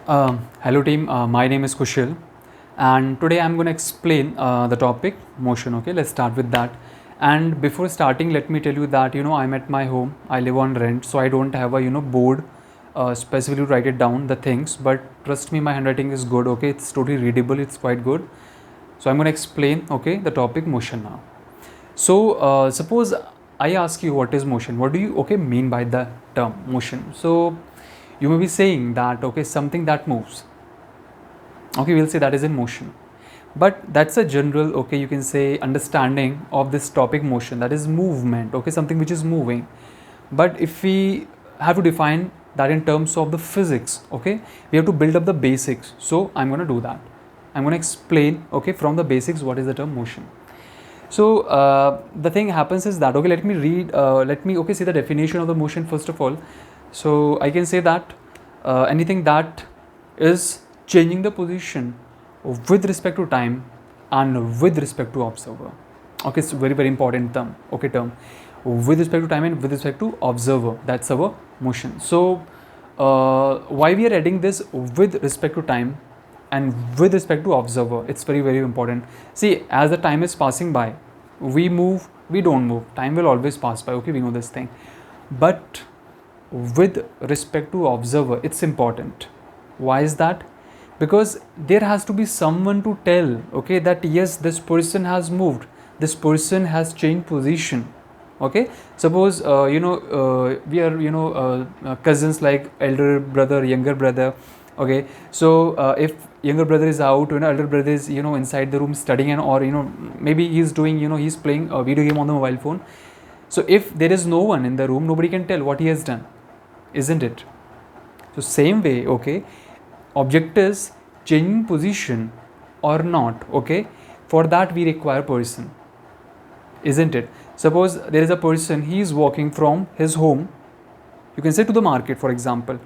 Hello team, my name is Kushil and today I'm going to explain the topic motion. Okay, let's start with that. And before starting, let me tell you that I'm at my home. I live on rent, so I don't have a board specifically to write it down the things. But trust me, my handwriting is good. Okay, it's totally readable. It's quite good. So I'm going to explain the topic motion now. So suppose I ask you what is motion. What do you mean by the term motion? So you may be saying that something that moves. Okay, we'll say that is in motion. But that's a general you can say understanding of this topic motion, that is movement. Okay, something which is moving. But if we have to define that in terms of the physics, okay, we have to build up the basics. So I'm going to do that. I'm going to explain from the basics what is the term motion. So the thing happens is that let me read let me see the definition of the motion first of all. So I can say that anything that is changing the position with respect to time and with respect to observer. Okay, it's very important term. Okay, term with respect to time and with respect to observer, that's our motion. So why we are adding this with respect to time and with respect to observer, it's very important. See, as the time is passing by, we move, we don't move, time will always pass by. Okay, we know this thing. But with respect to observer, it's important. Why is that? Because there has to be someone to tell that yes, this person has moved, this person has changed position. Okay, suppose we are cousins, like elder brother, younger brother. Okay, so if younger brother is out, elder brother is inside the room studying, and or maybe he's doing he's playing a video game on the mobile phone. So if there is no one in the room, nobody can tell what he has done, isn't it? So same way, object is changing position or not. Okay, for that we require person, isn't it? Suppose there is a person, he is walking from his home, you can say, to the market, for example.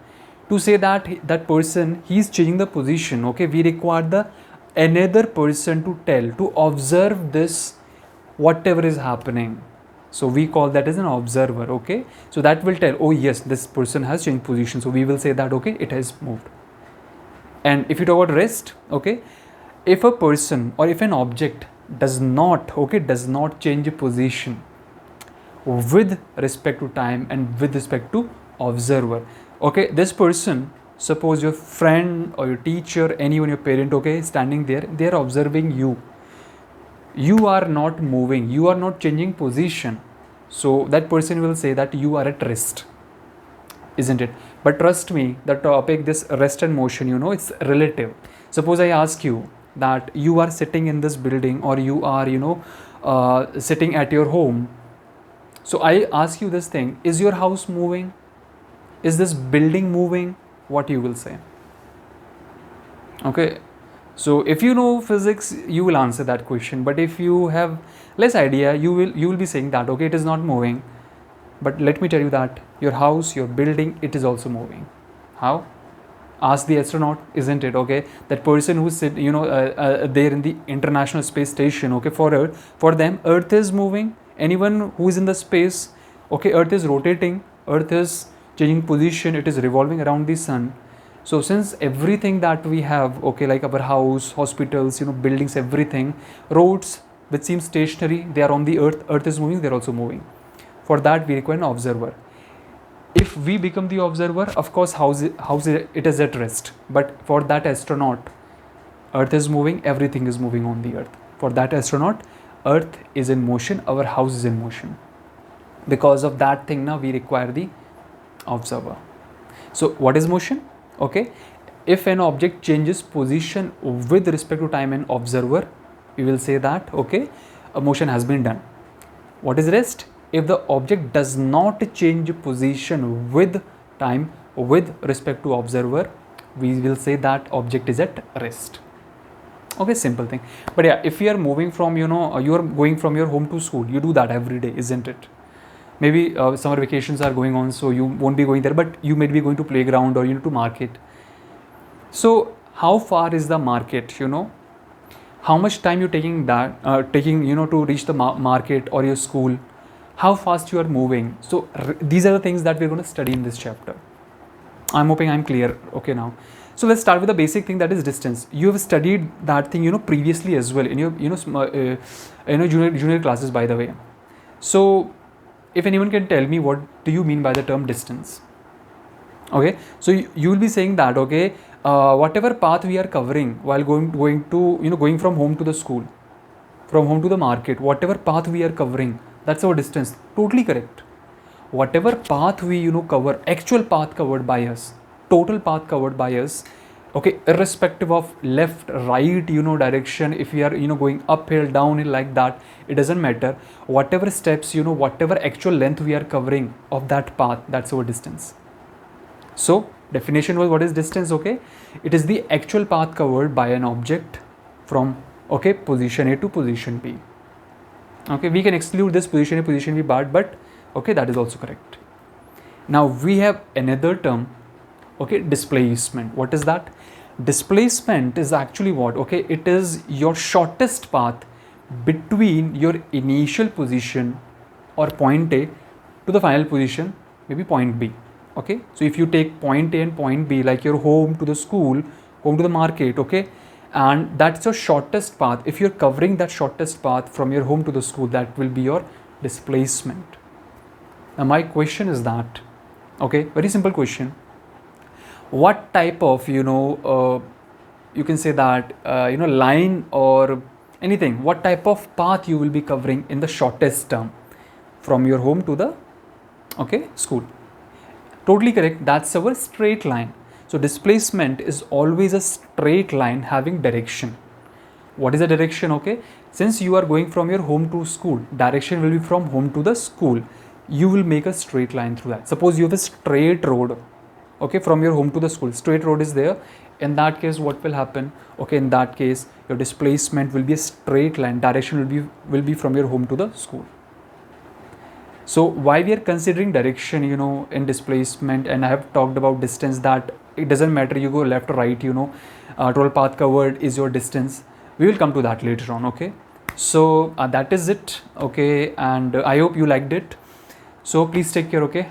To say that that person, he is changing the position, okay, we require the another person to tell, to observe this whatever is happening. So we call that as an observer. Okay, so that will tell, oh yes, this person has changed position, so we will say that it has moved. And if you talk about rest, if a person or if an object does not change position with respect to time and with respect to observer, this person, suppose your friend or your teacher, anyone, your parent, standing there, they are observing you, you are not moving, you are not changing position, so that person will say that you are at rest, isn't it? But trust me, the topic, this rest and motion, it's relative. Suppose I ask you that you are sitting in this building, or you are sitting at your home. So I ask you this thing, is your house moving? Is this building moving? What you will say? Okay, so if you know physics, you will answer that question. But if you have less idea, you will be saying that it is not moving. But let me tell you that your house, your building, it is also moving. How? Ask the astronaut, isn't it? Okay, that person who's there in the International Space Station. Okay, for them, Earth is moving. Anyone who is in the space, Earth is rotating, Earth is changing position, it is revolving around the sun. So since everything that we have, like our house, hospitals, buildings, everything, roads which seem stationary, they are on the earth, earth is moving, they are also moving. For that we require an observer. If we become the observer, of course house it is at rest. But for that astronaut, earth is moving, everything is moving on the earth. For that astronaut, earth is in motion, our house is in motion. Because of that thing, now we require the observer. So what is motion? If an object changes position with respect to time and observer, we will say that a motion has been done. What is rest? If the object does not change position with time with respect to observer, we will say that object is at rest. Simple thing. But yeah, if you are moving from you are going from your home to school, you do that every day, isn't it? Maybe summer vacations are going on, so you won't be going there, but you may be going to playground or to market. So how far is the market? How much time you're taking to reach the market or your school? How fast you are moving? So these are the things that we're going to study in this chapter. I'm hoping I'm clear now. So let's start with the basic thing, that is distance. You have studied that thing, previously as well in your, junior classes, by the way. So if anyone can tell me what do you mean by the term distance? Okay, so you will be saying that, okay, whatever path we are covering while going from home to the school, from home to the market, whatever path we are covering, that's our distance. Totally correct. Whatever path we cover, actual path covered by us, total path covered by us, okay, irrespective of left, right, direction, if we are going uphill, downhill, like that, it doesn't matter. Whatever steps, whatever actual length we are covering of that path, that's our distance. So definition was, what is distance? Okay, it is the actual path covered by an object from, okay, position A to position B. Okay, we can exclude this position A, position B but okay, that is also correct. Now we have another term, okay, displacement. What is that? Displacement is actually what? Okay, it is your shortest path between your initial position or point A to the final position, maybe point B. Okay, so if you take point A and point B, like your home to the school, home to the market, okay, and that's your shortest path. If you're covering that shortest path from your home to the school, that will be your displacement. Now my question is that, okay, very simple question, what type of you can say that line or anything, what type of path you will be covering in the shortest term from your home to the, okay, school? Totally correct, that's our straight line. So displacement is always a straight line having direction. What is the direction? Okay, since you are going from your home to school, direction will be from home to the school. You will make a straight line through that. Suppose you have a straight road, okay, from your home to the school, straight road is there. In that case, what will happen? Okay, in that case, your displacement will be a straight line. Direction will be from your home to the school. So why we are considering direction, in displacement, and I have talked about distance, that it doesn't matter you go left or right, total path covered is your distance. We will come to that later on. Okay, so that is it. Okay, and I hope you liked it. So please take care. Okay,